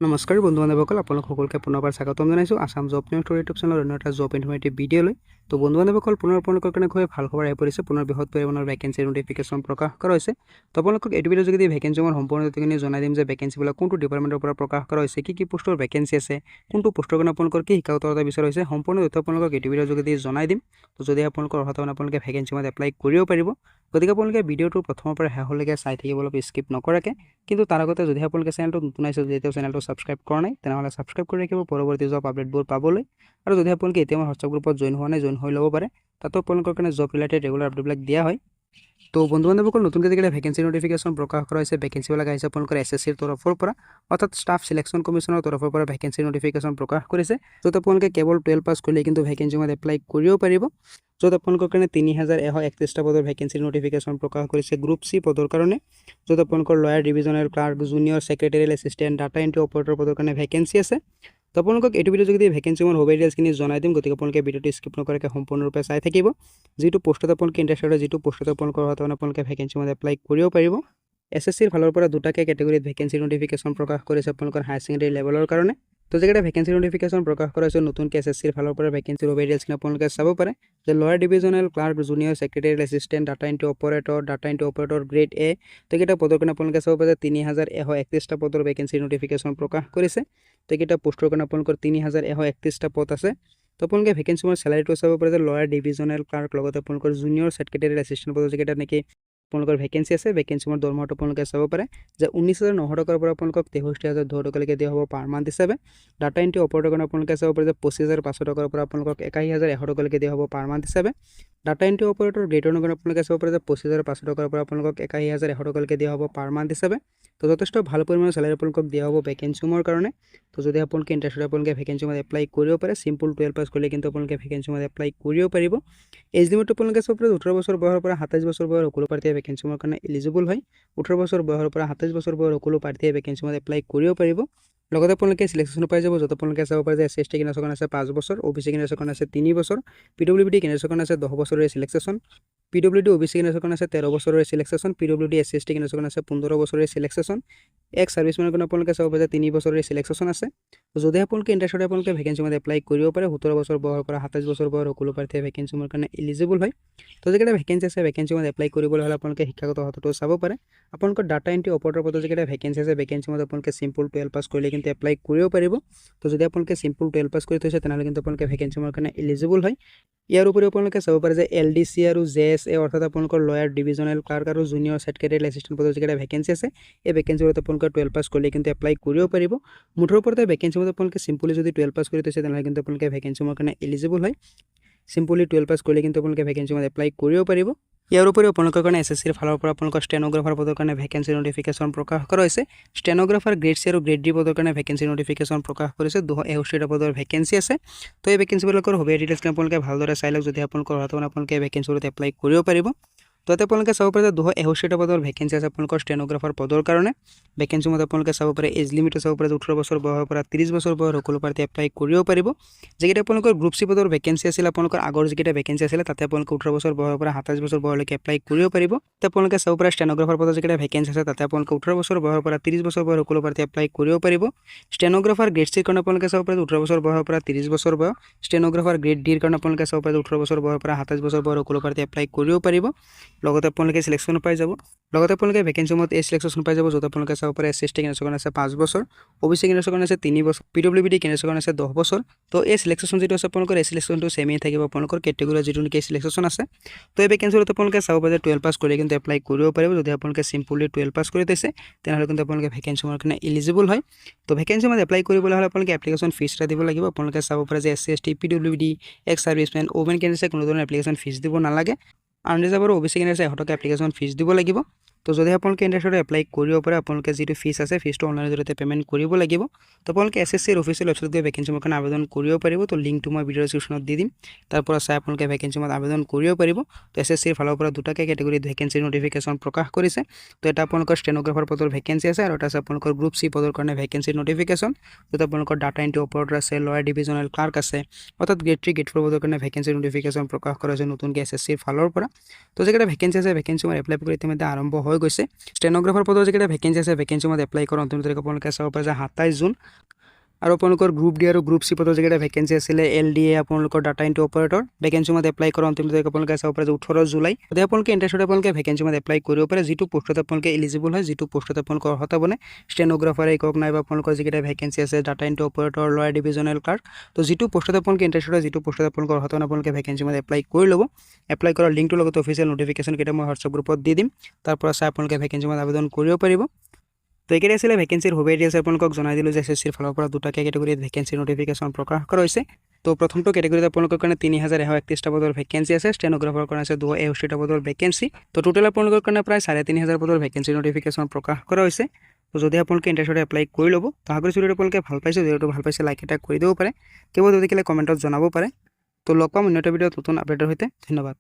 নমস্কাৰ বন্ধু বান্ধৱসকল আপোনালোক সকলোকে পুনৰবাৰ স্বাগতম জনাইছোঁ আসাম জব নিউজ ইউটিউব চেনেলৰ অন্য এটা জব ইনফৰ্মেটিভ ভিডিঅ'লৈ। তো বন্ধু বান্ধৱসকল পুনৰ আপোনালোকৰ কাৰণে খুব ভাল খবৰ আহি পৰিছে। পুনৰ বৃহৎ পৰিমাণৰ ভেকেঞ্চি নোটিফিকেশ্যন প্ৰকাশ কৰা হৈছে। তো আপোনালোকক এইটো ভিডিঅ' যোগেদি ভেকেঞ্চিসমূহৰ সম্পূৰ্ণ তথ্যখিনি জনাই দিম যে ভেকেঞ্চিবিলাক কোনটো ডিপাৰ্টমেণ্টৰ পৰা প্ৰকাশ কৰা হৈছে, কি পোষ্টৰ ভেকেঞ্চি আছে, কোনটো পোষ্টৰ কাৰণে আপোনালোকৰ কি শিক্ষাগত বিচৰা হৈছে, সম্পূৰ্ণ তথ্য আপোনালোকক এইটো ভিডিঅ'ৰ যোগেদি জনাই দিম। তো যদি আপোনালোকৰ অৰ্হতা আপোনালোকে ভেকেঞ্চিত এপ্লাই কৰিব পাৰিব, গতিকে আপোনালোকে ভিডিঅ'টো প্ৰথমৰ পৰা শেষলৈকে চাই থাকিব, অলপ স্কিপ নকৰাকৈ। কিন্তু তাৰ আগতে যদি আপোনালোকে চেনেলটো নতুন আহিছে, যেতিয়াও চেনেলটো ছাবস্ক্ৰাইব কৰা নাই তেনেহ'লে ছাবস্ক্ৰাইব কৰি ৰাখিব পৰৱৰ্তী জব আপডেটবোৰ পাবলৈ। আৰু যদি আপোনালোকে এতিয়া আমাৰ হোৱাটছআপ গ্ৰুপত জইন হোৱা নাই, জইন হৈ ল'ব পাৰে। তাতো আপোনালোকৰ কাৰণে জব ৰিলেটেড ৰেগুলাৰ আপডেটবিলাক দিয়া হয়। তো বন্ধু বান্ধৱসকল নতুনকৈ যিকেইটা ভেকেঞ্চি নোটিফিকেশ্যন প্ৰকাশ কৰা হৈছে, ভেকেঞ্চিবিলাক আহিছে আপোনালোকৰ SSCৰ তৰফৰ পৰা, অৰ্থাৎ ষ্টাফ চিলেকশ্যন কমিশ্যনৰ তৰফৰ পৰা ভেকেঞ্চি নোটিফিকেশ্যন প্ৰকাশ কৰিছে, য'ত আপোনালোকে কেৱল 12 পাছ কৰিলে কিন্তু ভেকেঞ্চিত এপ্লাই কৰিব পাৰিব। য'ত আপোনালোকৰ কাৰণে 3131টা পদৰ ভেকেঞ্চি নোটিফিকেশ্যন প্ৰকাশ কৰিছে গ্ৰুপ C পদৰ কাৰণে, য'ত আপোনালোকৰ lower divisional clerk, junior secretariat assistant, data entry operator পদৰ কাৰণে ভেকেঞ্চি আছে। তো আপোনালোকক এইটো ভিডিঅ' যোগেদি ভেকেঞ্চিসমূহৰ সব ডিটেইলছখিনি জনাই দিম, গতিকে আপোনালোকে ভিডিঅ'টো স্কিপ নকৰাকৈ সম্পূৰ্ণৰূপে চাই থাকিব। যিটো পোষ্টত আপোনালোকে ইণ্টাৰেষ্টেড হয়, যিটো পোষ্টত আপোনালোকৰ আপোনালোকে ভেকেঞ্চিত এপ্লাই কৰিব পাৰিব। SSCৰ ফালৰ পৰা দুটাকৈ কেটেগৰীত ভেকেঞ্চি নোটিফিকেশ্যন প্ৰকাশ কৰিছে আপোনালোকৰ হায়াৰ ছেকেণ্ডেৰী লেভেলৰ কাৰণে। তো যেকেইটা ভেকেঞ্চি নোটিফিকেশ্যন প্ৰকাশ কৰা হৈছে নতুনকৈ SSCৰ ফালৰ পৰা ভেকেঞ্চিৰ সব ডিটেইলছখিনি আপোনালোকে চাব পাৰে, যে lower divisional clerk, junior secretariat assistant, data entry operator grade A, তো এইকেইটা পদৰ কাৰণে আপোনালোকে চাব পাৰে 3131টা পদৰ ভেকেঞ্চি নোটিফিকেশ্যন প্ৰকাশ কৰিছে। তো এইকেইটা পোষ্টৰ কাৰণে আপোনালোকৰ 3131টা পদ আছে। তো আপোনালোকে ভেকেঞ্চিৰ চেলাৰীটো চাব পাৰে, যে লয়াৰ ডিভিজনেল ক্লাৰ্ক লগতে আপোনালোকৰ জুনিয়ৰ ছেক্ৰেটেৰিয়েল এছিষ্টেণ্ট পদৰ যেকেইটা নেকি আপোনালোকৰ ভেকেঞ্চি আছে, ভেকেঞ্চিৰ দৰমহাটো আপোনালোকে চাব পাৰে যে 19,900 টকাৰ পৰা আপোনালোকক 63,200 টকালৈকে দিয়া হ'ব পাৰ মান্থ হিচাপে। ডাটা এণ্ট্ৰি অপাৰেটৰ কাৰণে আপোনালোকে চাব পাৰে যে 25,500 টকাৰ পৰা আপোনালোকক 81,100 টকালৈকে দিয়া হ'ব পাৰ মান্থ হিচাপে। ডাটা এণ্ট্ৰি অপাৰেটৰ গ্ৰেডৰ কাৰণে আপোনালোকে চাব পাৰে যে 25,500 টকাৰ পৰা আপোনালোকক 81,100 টকালৈকে দিয়া হ'ব পাৰ মান্থ হিচাপে। তো যথেষ্ট ভাল পৰিমাণৰ চেলাৰী আপোনালোকক দিয়া হ'ব ভেকেঞ্চিৰ কাৰণে। তো যদি আপোনালোকে ইণ্টাৰেষ্টেড আপোনালোকে ভেকেঞ্চিত এপ্লাই কৰিব পাৰে। চিম্পল 12 পাছ কৰিলে কিন্তু আপোনালোকে ভেকেঞ্চিত এপ্লাই কৰিব পাৰিব। এজ লিমিটটো আপোনালোকে চাব পাৰে 18 বছৰ বয়সৰ পৰা 27 বছৰ বয়সৰ সকলো প্ৰাৰ্থীয়ে ভেকেঞ্চিৰ কাৰণে এলিজিবল হয়। 18 বছৰ বয়সৰ পৰা 27 বছৰ বয়সৰ সকলো প্ৰাৰ্থীয়ে ভেকেঞ্চিত এপ্লাই কৰিব পাৰিব। লগতে আপোনালোকে চিলেকশ্যন পাই যাব, য'ত আপোনালোকে চাব পাৰে যে SC/ST কেণ্ডেডেটৰ কাৰণে আছে 5 বছৰ, OBC কেণ্ডেডেটৰ কাৰণে আছে 3 বছৰ, PWD কেণ্ডেডেটৰ কাৰণে আছে 10 বছৰৰ চিলেকশ্যন, PWD OBC কেণ্ডেডেটৰ কাৰণে আছে 13 বছৰৰ চিলেকশ্যন, PWD SC/ST কেণ্ডেডেটৰ কাৰণে আছে 15 বছৰৰ চিলেকশ্যন, এক্স ছাৰ্ভিচমেনৰ কাৰণে আপোনালোকে চাব পাৰে যে 3 বছৰৰ চিলেকশ্যন আছে। যদি আপোনালোকে ইণ্টাৰেষ্টেড আপোনালোকে ভেকেঞ্চিত এপ্লাই কৰিব পাৰে। 17 বছৰ বয়সৰ পৰা 27 বছৰ বয়সৰ সকলো প্ৰাৰ্থীয়ে ভেকেঞ্চিৰ কাৰণে এলিজিবল হয়। তো যেকেইটা ভেকেঞ্চি আছে ভেকেঞ্চিত এপ্লাই কৰিবলৈ হ'লে আপোনালোকে শিক্ষাগত অৰ্হতাটো চাব পাৰে। আপোনালোকৰ ডাটা এণ্ট্ৰি অপাৰেটৰ পদৰ যেকেইটা ভেকেঞ্চি আছে ভেকেঞ্চিত আপোনালোকে চিম্পল 12 পাছ কৰিলে কিন্তু এপ্লাই কৰিব পাৰিব। তো যদি আপোনালোকে চিম্পল 12 পাছ কৰি থৈছে তেনেহ'লে কিন্তু আপোনালোকে ভেকেঞ্চিৰ কাৰণে এলিজিবল হয়। ইয়াৰ উপৰিও আপোনালোকে চাব পাৰে যে LDC আৰু JSA, অৰ্থাৎ আপোনালোকৰ লয়াৰ ডিভিজনেল ক্লাৰ্ক আৰু জুনিয়ৰ ছেক্ৰেটেৰিয়েল এছিষ্টেণ্ট পদৰ যেকেইটা ভেকেঞ্চি আছে, এই ভেকেঞ্চিবোৰত আপোনালোকে 12 পাছ কৰিলে কিন্তু এপ্লাই কৰিব পাৰিব। মুঠৰ ওপৰতে ভেকেঞ্চিবোৰত আপোনালোকে চিম্পলি যদি 12 পাছ কৰি থৈছে তেনেহ'লে কিন্তু আপোনালোকে ভেকেঞ্চিৰ কাৰণে এলিজিবল হয়। চিম্পলি 12 পাছ কৰিলে কিন্তু আপোনালোকে ভেকেঞ্চিত এপ্লাই কৰিব পাৰিব। ইয়াৰ উপৰিও আপোনালোকৰ কাৰণে SSCৰ ফালৰ পৰা আপোনালোকৰ ষ্টেনোগ্ৰাফাৰ পদৰ কাৰণে ভেকেঞ্চি নোটিফিকেশ্যন প্ৰকাশ কৰা হৈছে। ষ্টেনোগ্ৰাফাৰ গ্ৰেড C আৰু গ্ৰেড D পদৰ কাৰণে ভেকেঞ্চি নোটিফিকেশ্যন প্ৰকাশ কৰিছে। 261টা পদৰ ভেকেঞ্চি আছে। তো এই ভেকেঞ্চিবিলাকৰ সবিয়া ডিটেইলছখিনি আপোনালোকে ভালদৰে চাই লওক, যদি আপোনালোকৰ অৰ্হতা আপোনালোকে এই ভেকেঞ্চিবোৰত এপ্লাই কৰিব পাৰিব। তো ইয়াতে আপোনালোকে চাব পাৰে যে 261টা পদৰ ভেকেঞ্চি আছে আপোনালোকৰ ষ্টেনোগ্ৰাফাৰ পদৰ কাৰণে। ভেকেঞ্চিৰ মতে আপোনালোকে চাব পাৰে এজ লিমিটটো চাব পাৰে যে 18 বছৰ বয়সৰ পৰা 30 বছৰ বয়সৰ সকলো প্ৰাৰ্থী এপ্লাই কৰিব পাৰিব। যেকেইটা আপোনালোকৰ গ্ৰুপ C পদৰ ভেকেঞ্চি আছিল, আপোনালোকৰ আগৰ যেকেইটা ভেকেঞ্চি আছিলে তাতে আপোনালোকে 18 বছৰ বয়সৰ পৰা 27 বছৰ বয়সলৈকে এপ্লাই কৰিব পাৰিব। তাতে আপোনালোকে চাব পাৰে ষ্টেনোগ্ৰাফাৰ পদৰ যেকেইটা ভেকেঞ্চি আছে তাতে আপোনালোকে 18 বছৰ বয়সৰ পৰা 30 বছৰ বয়সৰ সকলো প্ৰাৰ্থী এপ্লাই কৰিব পাৰিব। ষ্টেনোগ্ৰাফাৰ গ্ৰেড Cৰ কাৰণে আপোনালোকে চাব পাৰে 18 বছৰ বয়সৰ পৰা 30 বছৰ বয়স। ষ্টেনোগ্ৰাফাৰ গ্ৰেড Dৰ কাৰণে আপোনালোকে চাব পাৰে 18 বছৰ বয়সৰ পৰা 27 বছৰ বয়সৰ সকলো প্ৰাৰ্থী এপ্লাই কৰিব পাৰিব। লগতে আপোনালোকে চিলেকশ্যন পাই যাব। লগতে আপোনালোকে ভেকেঞ্চিৰ মতে এই চিলেকশ্যন পাই যাব, য'ত আপোনালোকে চাব পাৰে SC/ST কেণ্ডেডেটৰ কাৰণে আছে 5 বছৰ, OBC কেণ্ডেডেটৰ কাৰণে আছে 3 বছৰ, PWD কেণ্ডেডেটৰ কাৰণে আছে 10 বছৰ। তো এই চিলেকশ্যন যিটো আছে আপোনালোকৰ এই চিলেকশ্যনটো ছেমেই থাকিব আপোনালোকৰ কেটেগৰী যিটো নেকি চিলেকশ্যন আছে। তো এই ভেকেঞ্চিত আপোনালোকে চাব পাৰে 12 পাছ কৰিলে কিন্তু এপ্লাই কৰিব পাৰিব। যদি আপোনালোকে চিম্পলি 12 পাছ কৰি থৈছে তেনেহ'লে কিন্তু আপোনালোকে ভেকেঞ্চিৰ কাৰণে এলিজিবল হয়। তো ভেকেঞ্চিৰ মতে এপ্লাই কৰিবলৈ হ'লে আপোনালোকে এপ্লিকেশ্যন ফিজ এটা দিব লাগিব। আপোনালোকে চাব পাৰে যে SC/ST, PWD, ex servicemen, women কেণ্ডেডেটে কোনো ধৰণৰ এপ্লিকেশ্যন ফিজ দিব নালাগে। আনৰিজাৰ্ভ আৰু OBC কেণ্ডেডেটে 100 টকা এপ্লিকেশ্যন ফিজ দিব লাগিব। তো যদি আপোনালোকে ইণ্টাৰেষ্টেড এপ্লাই কৰিব পাৰে, আপোনালোকে যিটো ফিজ আছে ফিজটো অনলাইনৰ জৰিয়তে পে'মেণ্ট কৰিব লাগিব। তো আপোনালোকে SSCৰ অফিচিয়েল ৱেবছাইটত গৈ ভেকেঞ্চিৰ কাৰণে আবেদন কৰিব পাৰিব। তো লিংকটো মই ভিডিঅ' ডিছক্ৰিপশ্যনত দি দিম, তাৰ পৰা চাই আপোনালোকে ভেকেঞ্চিৰ আবেদন কৰিব পাৰিব। তো SSCৰ ফালৰ পৰা দুটাকৈ কেটেগৰীত ভেকেঞ্চি নোটিফিকেশ্যন প্ৰকাশ কৰিছে। তো এটা আপোনালোকৰ ষ্টেনোগ্ৰাফাৰ পদৰ ভেকেঞ্চি আছে আৰু এটা আছে আপোনালোকৰ গ্ৰুপ C পদৰ কাৰণে ভেকেঞ্চি নোটিফিকেশ্যন, য'ত আপোনালোকৰ ডাটা এণ্ট্ৰি অপাৰেটৰ আছে, লয়াৰ ডিভিজনেল ক্লাৰ্ক আছে, অৰ্থাৎ গ্ৰেড 3 গ্ৰেড 4 পদৰ কাৰণে ভেকেঞ্চি নোটিফিকেশ্যন প্ৰকাশ কৰা হৈছে নতুনকৈ SSCৰ ফালৰ পৰা। তো যেকেইটা ভেকেঞ্চি আছে ভেকেঞ্চি এপ্লাই কৰি ইতিমধ্যে আৰম্ভ হৈ হৈ গৈছে ষ্টেনোগ্ৰাফাৰ পদৰ যিকেইটা ভেকেঞ্চি আছে ভেকেঞ্চিমত এপ্লাই কৰাৰ অন্তিম তাৰিখ আপোনালোকে চাব পাৰে যে 27 জুন আৰু আপোনালোকৰ গ্ৰুপ ডি আৰু গ্ৰুপ চি পদৰ যিকেইটা ভেকেঞ্চি আছিলে LDA আপোনালোকৰ ডাটা এন্ট্ৰি অপাৰেটৰ ভেকেঞ্চিমত এপ্লাই কৰাৰ অন্তিম তাৰিখ আপোনালোকে চাব পাৰে যে 18 জুলাই যদি আপোনালোকে ইণ্টাৰেষ্টেড আপোনালোকে ভেকেঞ্চিমত এপ্লাই কৰিব পাৰে যিটো পোষ্টত আপোনালোকে এলিজিবল হয় যিটো পোষ্টত আপোনালোকৰ অৰ্হতা বনে ষ্টেনোগ্ৰাফাৰে কওক নাইবা আপোনালোকৰ যিকেইটা ভেকেঞ্চি আছে data entry operator lower divisional clerk তো যিটো পোষ্টত আপোনালোকে ইণ্টাৰেষ্টেড হয় যিটো পোষ্টত আপোনালোকৰ অৰ্হতা আপোনালোকে ভেকেঞ্চিমত এপ্লাই কৰি ল'ব এপ্লাই কৰাৰ লিংকটোৰ লগত অফিচিয়েল নটিফিকেশ্যন কেইটা মই হোৱাটছআপ গ্ৰুপত দি দিম তাৰ পৰা চাই আপোনালোকে ভেকেঞ্চিমত আবেদন কৰিব পাৰিব তো এইকেইটা আছিলে ভেকেঞ্চিৰ সুবিধা আছে আপোনালোকক জনাই দিলোঁ যে SSCৰ ফালৰ পৰা দুটা কেটেগৰীত ভেকেঞ্চি নটিফিকেশ্যন প্ৰকাশ কৰা হৈছে তো প্ৰথমটো কেটেগৰীত আপোনালোকৰ কাৰণে 3131টা পদৰ ভেকেঞ্চি আছে ষ্টেনোগ্ৰাফাৰৰ কাৰণে আছে 261টা পদৰ ভেকেঞ্চি তো টোটেল আপোনালোকৰ কাৰণে প্ৰায় 3500 পদৰ ভেকেঞ্চি নটিফিকেশ্যন প্ৰকাশ কৰা হৈছে তো যদি আপোনালোকে ইণ্টাৰেষ্টেড এপ্লাই কৰি ল'ব তো আশা কৰিছোঁ আপোনালোকে ভাল পাইছে যিহেতু ভাল পাইছে লাইক এটা কৰি দিব পাৰে কেৱল যদি কমেণ্টত জনাব পাৰে তো লগ পাম অন্য এটা ভিডিঅ'ত নতুন আপডেটৰ সৈতে ধন্যবাদ